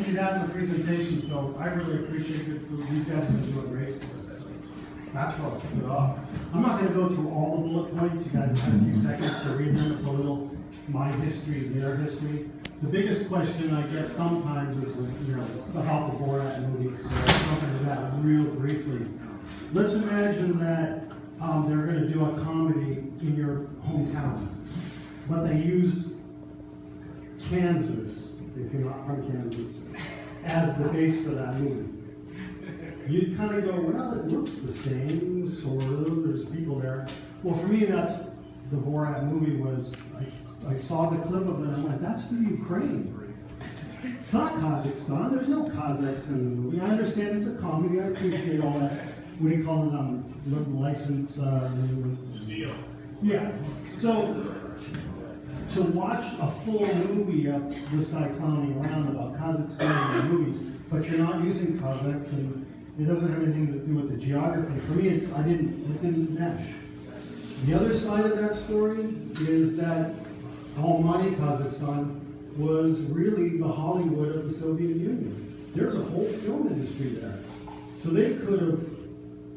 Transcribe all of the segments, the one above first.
see that in the presentation, so I really appreciate good food. These guys have been doing great for us. So that's what I'll kick it off. I'm not gonna go through all the bullet points. You guys have a few seconds to read them. It's a little my history, their history. The biggest question I get sometimes is, about the Borat movie. So I'll jump into that real briefly. Let's imagine that they're going to do a comedy in your hometown, but they used Kansas, if you're not from Kansas, as the base for that movie. You'd kind of go, well, it looks the same, sort of. There's people there. Well, for me, that's the Borat movie was. I saw the clip of it and I went, that's the Ukraine. It's not Kazakhstan. There's no Kazakhs in the movie. I understand it's a comedy. I appreciate all that. What do you call it? License. Deal. Yeah. So to watch a full movie of this guy clowning around about Kazakhstan in the movie, but you're not using Kazakhs and it doesn't have anything to do with the geography. For me, it didn't mesh. The other side of that story is that Almaty, Kazakhstan, was really the Hollywood of the Soviet Union. There's a whole film industry there. So they could have,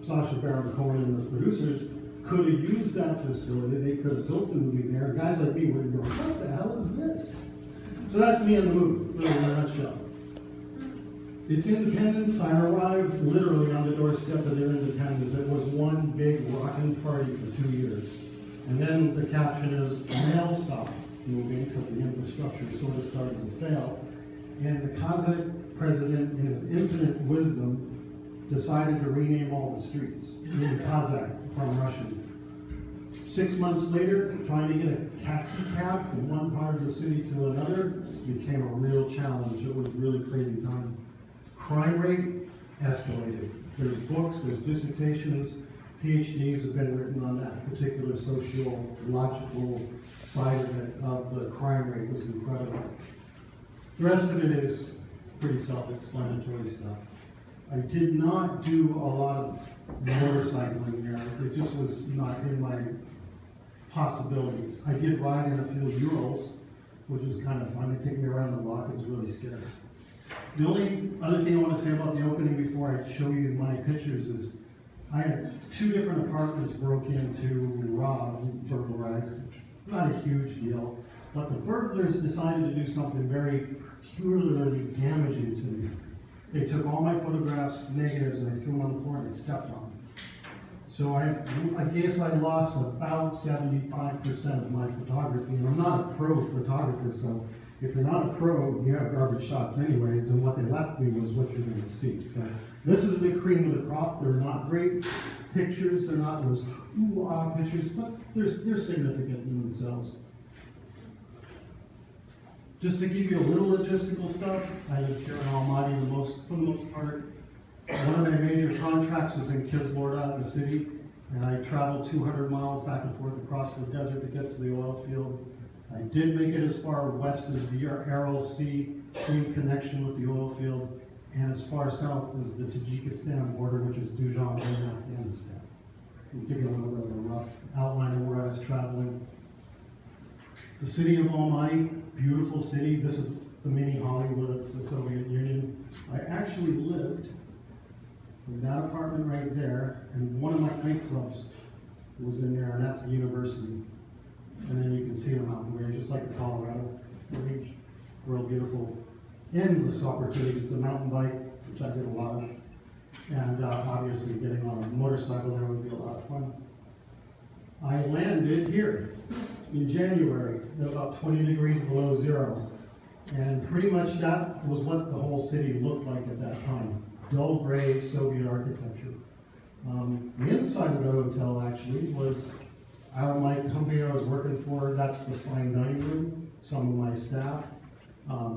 Sacha Baron Cohen and the producers, could have used that facility. They could have built the movie there. Guys like me would go, what the hell is this? So that's me in the movie, really in a nutshell. It's independence. I arrived literally on the doorstep of their independence. It was one big rockin' party for 2 years. And then the caption is, the mail stopped moving because the infrastructure sort of started to fail. And the Kazakh president, in his infinite wisdom, decided to rename all the streets in Kazakh from Russian. 6 months later, trying to get a taxi cab from one part of the city to another became a real challenge. It was really crazy time. Crime rate escalated. There's books, there's dissertations, PhDs have been written on that particular sociological side of it, of the crime rate was incredible. The rest of it is pretty self-explanatory stuff. I did not do a lot of motorcycling there. It just was not in my possibilities. I did ride in a few Urals, which was kind of fun. They took me around the block. It was really scary. The only other thing I want to say about the opening before I show you my pictures is I had 2 different apartments broke into, robbed, burglarized. Not a huge deal, but the burglars decided to do something very peculiarly damaging to me. They took all my photographs, negatives, and they threw them on the floor and they stepped on them. So I guess I lost about 75% of my photography, and I'm not a pro photographer, so if you're not a pro, you have garbage shots anyways, and what they left me was what you're going to see. So this is the cream of the crop. They're not great pictures. They're not those ooh-ah pictures, but they're significant in themselves. Just to give you a little logistical stuff, I lived here in Almaty for the most part. One of my major contracts was in Kizlyurda, the city, and I traveled 200 miles back and forth across the desert to get to the oil field. I did make it as far west as the Aral Sea, clean connection with the oil field, and as far south as the Tajikistan border, which is Dujan in Afghanistan. I'll give you a little bit of a rough outline of where I was traveling. The city of Almaty, beautiful city. This is the mini Hollywood of the Soviet Union. I actually lived in that apartment right there, and one of my nightclubs was in there, and that's a university. And then you can see the mountain range, just like the Colorado range. Real beautiful. Endless opportunities. The mountain bike, which I did a lot of. And obviously getting on a motorcycle there would be a lot of fun. I landed here in January, at about 20 degrees below zero. And pretty much that was what the whole city looked like at that time. Dull gray Soviet architecture. The inside of the hotel actually was out of my company I was working for. That's the fine dining room. Some of my staff,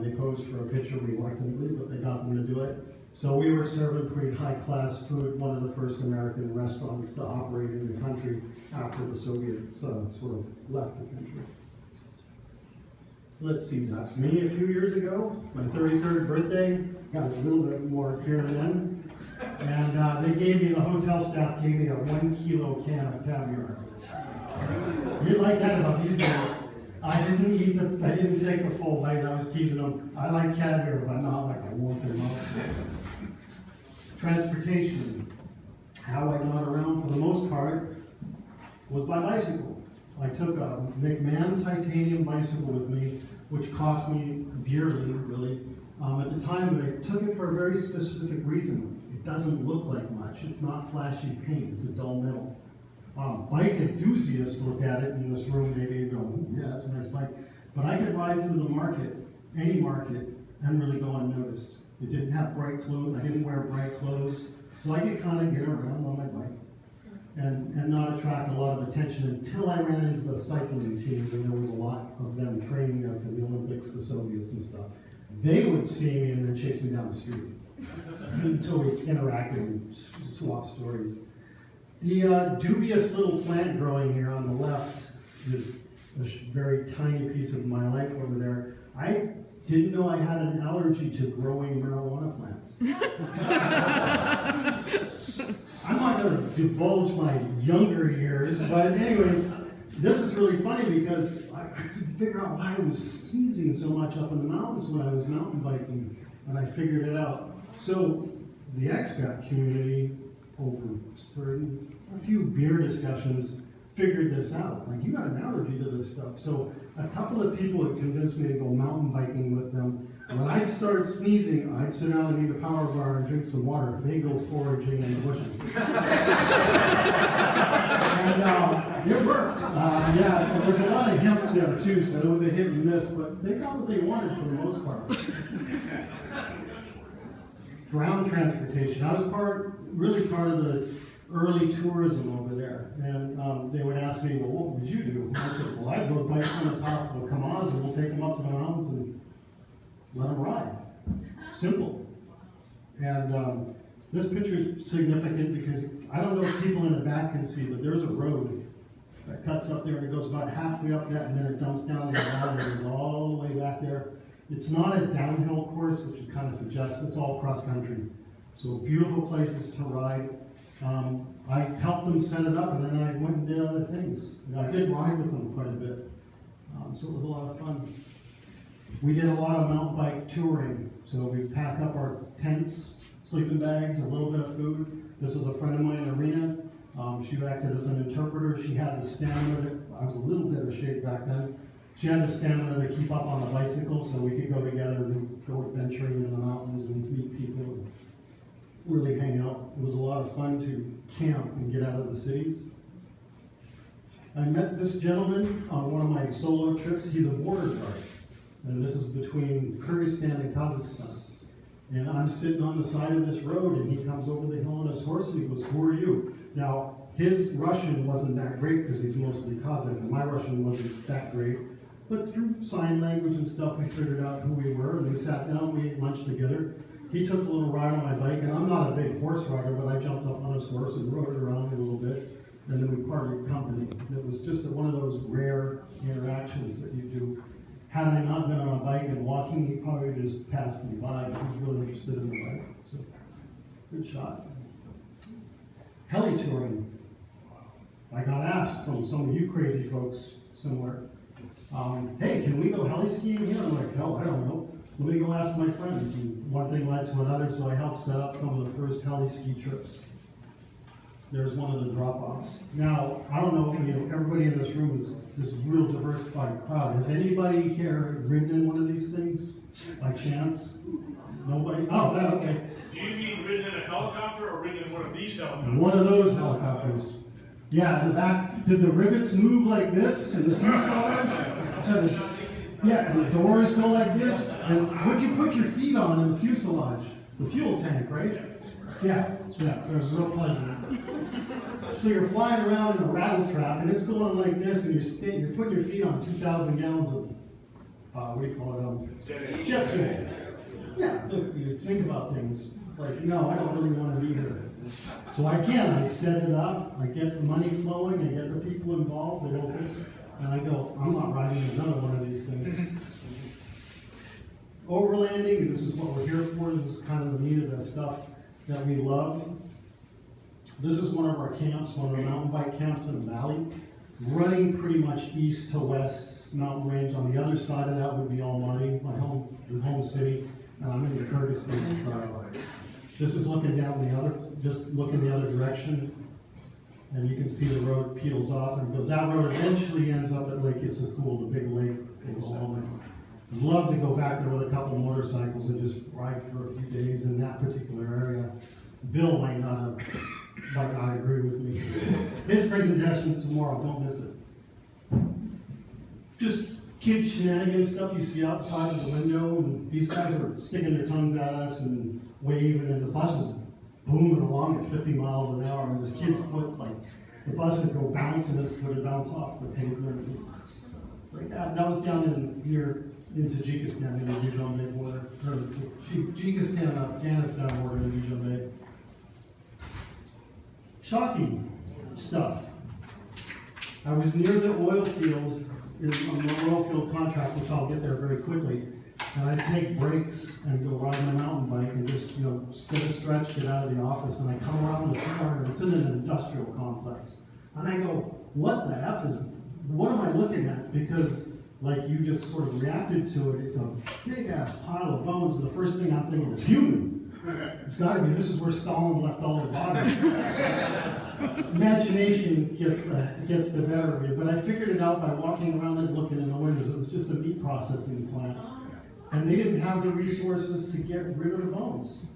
they posed for a picture reluctantly, but they got them to do it. So we were serving pretty high-class food, one of the first American restaurants to operate in the country after the Soviets sort of left the country. Let's see, that's me a few years ago, my 33rd birthday. Got a little bit more here then. And the hotel staff gave me a 1 kilo can of caviar. You like that about these days. I didn't take the full bite. I was teasing them. I like caviar, but not like a 1 Transportation, how I got around for the most part was by bicycle. I took a McMahon titanium bicycle with me, which cost me dearly, really, at the time, but I took it for a very specific reason. It doesn't look like much. It's not flashy paint. It's a dull metal. Bike enthusiasts look at it in this room, maybe go, "Ooh, yeah, that's a nice bike." But I could ride through the market, any market, and really go unnoticed. It didn't have bright clothes. I didn't wear bright clothes. So I could kind of get around on my bike and not attract a lot of attention until I ran into the cycling teams, and there was a lot of them training for the Olympics, the Soviets and stuff. They would see me and then chase me down the street until we interacted and swapped stories. The dubious little plant growing here on the left is a very tiny piece of my life over there. I didn't know I had an allergy to growing marijuana plants. I'm not going to divulge my younger years, but anyways, this is really funny because I couldn't figure out why I was sneezing so much up in the mountains when I was mountain biking, and I figured it out. So the expat community, over a few beer discussions, figured this out. Like, you got an allergy to this stuff. So a couple of people had convinced me to go mountain biking with them. When I'd start sneezing, I'd sit down and eat a power bar and drink some water. They go foraging in the bushes. And it worked. Yeah, there's a lot of hemp there too, so it was a hit and miss, but they got what they wanted for the most part. Ground transportation. I was really part of the early tourism over there, and they would ask me, "Well, what would you do?" I said, "Well, I'd go bike on the top of a Kamaz, and we'll take them up to the mountains and let them ride." Simple. And this picture is significant because I don't know if people in the back can see, but there's a road that cuts up there and it goes about halfway up that, and then it dumps down in the valley and goes all the way back there. It's not a downhill course, which is kind of suggestive. It's all cross country. So beautiful places to ride. I helped them set it up, and then I went and did other things. And I did ride with them quite a bit. So it was a lot of fun. We did a lot of mountain bike touring. So we pack up our tents, sleeping bags, a little bit of food. This is a friend of mine, Arena. She acted as an interpreter. She had the stamina. I was a little bit of shape back then. She had the stamina to keep up on the bicycle, so we could go together and go adventuring in the mountains and meet people and really hang out. It was a lot of fun to camp and get out of the cities. I met this gentleman on one of my solo trips. He's a border guard, and this is between Kyrgyzstan and Kazakhstan. And I'm sitting on the side of this road, and he comes over the hill on his horse, and he goes, "Who are you?" Now, his Russian wasn't that great because he's mostly Kazakh, and my Russian wasn't that great. But through sign language and stuff, we figured out who we were, and we sat down, we ate lunch together. He took a little ride on my bike, and I'm not a big horse rider, but I jumped up on his horse and rode it around a little bit, and then we parted company. It was just one of those rare interactions that you do. Had I not been on a bike and walking, he probably just passed me by. He was really interested in the bike, so good shot. Heli touring. I got asked from some of you crazy folks somewhere, "Hey, can we go heli skiing here?" I'm like, "Hell, I don't know. Let me go ask my friends." And one thing led to another, so I helped set up some of the first heli ski trips. There's one of the drop-offs. Now, I don't know, everybody in this room is a real diversified crowd. Has anybody here ridden in one of these things by chance? Nobody? Oh, okay. Do you mean ridden in a helicopter or ridden in one of these helicopters? One of those helicopters. Yeah, in the back. Did the rivets move like this in the fuselage? Yeah, and the doors go like this. And what'd you put your feet on in the fuselage? The fuel tank, right? Yeah, it was real pleasant. So you're flying around in a rattle trap, and it's going like this, and you're putting your feet on 2,000 gallons of, what do you call it, jet fuel. Yeah, look, you think about things. It's like, no, I don't really want to be here. So I set it up, I get the money flowing, I get the people involved, the locals, and I go, I'm not riding another one of these things. Overlanding, and this is what we're here for, this is kind of the meat of the stuff that we love. This is one of our camps, one of the mountain bike camps in the valley, running pretty much east to west mountain range. On the other side of that would be Almaty, the home city, and I'm in the Kyrgyzstan side. This is looking down just looking the other direction. And you can see the road peels off and goes, that road eventually ends up at Lake Issaquah, the big lake. I'd love to go back there with a couple motorcycles and just ride for a few days in that particular area. Bill might not agree with me. His presentation tomorrow, don't miss it. Just kid shenanigans stuff you see outside of the window, and these guys are sticking their tongues at us and waving, and the bus is booming along at 50 miles an hour, and this kid's foot's like, the bus would go bounce and his foot would bounce off the pavement. Like that was down in Tajikistan, in the Dujambay border, or Tajikistan, Afghanistan border in Dujambay. Shocking stuff. I was near the oil field, on the oil field contract, which I'll get there very quickly, and I'd take breaks and go ride my mountain bike and just, get a stretch, get out of the office, and I come around this corner, and it's in an industrial complex. And I go, what the F what am I looking at? Because, like you just sort of reacted to it, it's a big ass pile of bones, and the first thing I'm thinking is human. It's gotta be, this is where Stalin left all the bodies. Imagination gets the better of you, but I figured it out by walking around and looking in the windows. It was just a meat processing plant. And they didn't have the resources to get rid of the bones.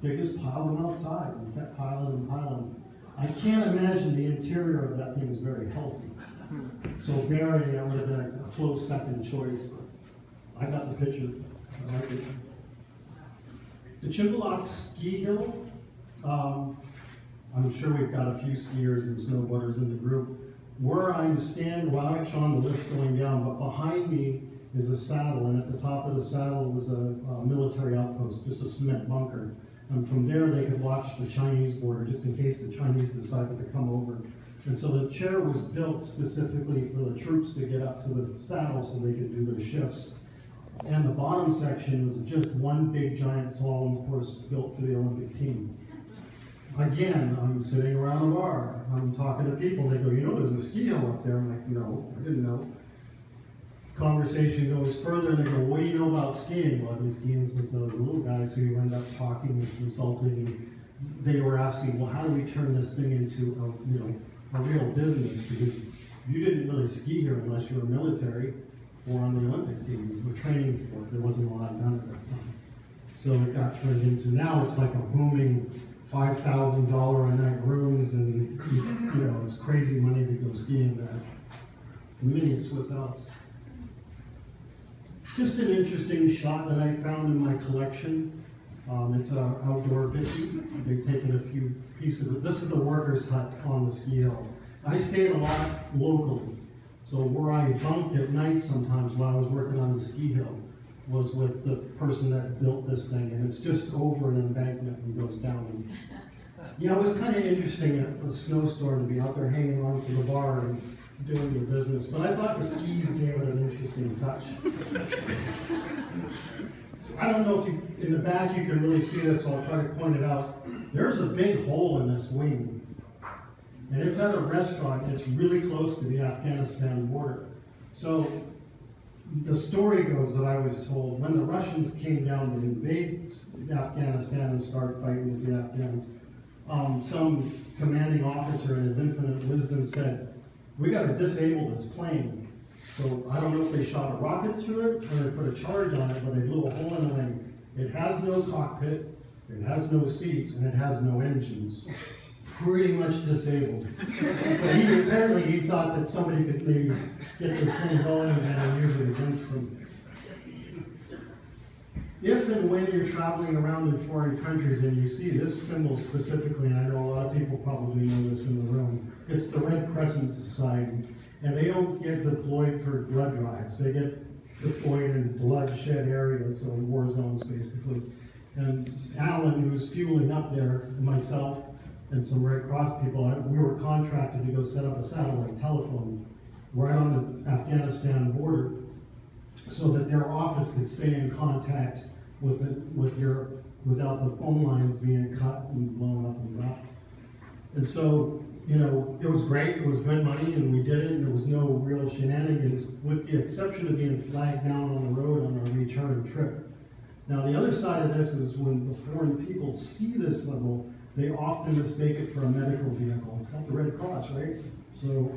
They just piled them outside and kept piling and piling. I can't imagine the interior of that thing is very healthy. So burying it would have been a close second choice, but I got the picture. I like it. The Chippewa Ski Hill, I'm sure we've got a few skiers and snowboarders in the group. Where I'm standing, well, I'm actually on the lift going down, but behind me is a saddle, and at the top of the saddle was a military outpost, just a cement bunker. And from there they could watch the Chinese border, just in case the Chinese decided to come over. And so the chair was built specifically for the troops to get up to the saddle so they could do their shifts. And the bottom section was just one big giant slalom course built for the Olympic team. Again, I'm sitting around a bar, I'm talking to people, they go, there's a ski hill up there. I'm like, no, I didn't know. Conversation goes further, and they go, what do you know about skiing? Well, I've been skiing since I was a little guy, so you end up talking and consulting, and they were asking, well, how do we turn this thing into a real business? Because you didn't really ski here unless you were military or on the Olympic team. You were training for it. There wasn't a lot done at that time. So it got turned into, now it's like a booming $5,000 a night rooms, and it's crazy money to go skiing there. Mini Swiss Alps. Just an interesting shot that I found in my collection. It's an outdoor bivvy. They've taken a few pieces of it. This is the workers' hut on the ski hill. I stayed a lot locally. So where I bunked at night sometimes while I was working on the ski hill was with the person that built this thing, and it's just over an embankment and goes down. Yeah, it was kind of interesting at a snowstorm to be out there hanging on to the bar and doing your business, but I thought the skis gave it an interesting touch. I don't know if in the back you can really see this, so I'll try to point it out. There's a big hole in this wing, and it's at a restaurant. It's really close to the Afghanistan border. So the story goes that I was told, when the Russians came down to invade Afghanistan and start fighting with the Afghans, some commanding officer in his infinite wisdom said, we got to disable this plane. So I don't know if they shot a rocket through it or they put a charge on it, but they blew a hole in the wing. It has no cockpit, it has no seats, and it has no engines. Pretty much disabled. But apparently he thought that somebody could maybe get this thing going and use it against them. If and when you're traveling around in foreign countries and you see this symbol specifically, and I know a lot of people probably know this in the room, it's the Red Crescent Society, and they don't get deployed for blood drives. They get deployed in bloodshed areas, so war zones basically. And Alan, who's fueling up there, and myself, and some Red Cross people, we were contracted to go set up a satellite telephone right on the Afghanistan border so that their office could stay in contact with Europe without the phone lines being cut and blown up and dropped. And so, it was great, it was good money, and we did it, and there was no real shenanigans, with the exception of being flagged down on the road on our return trip. Now, the other side of this is when the foreign people see this symbol, they often mistake it for a medical vehicle. It's got the Red Cross, right? So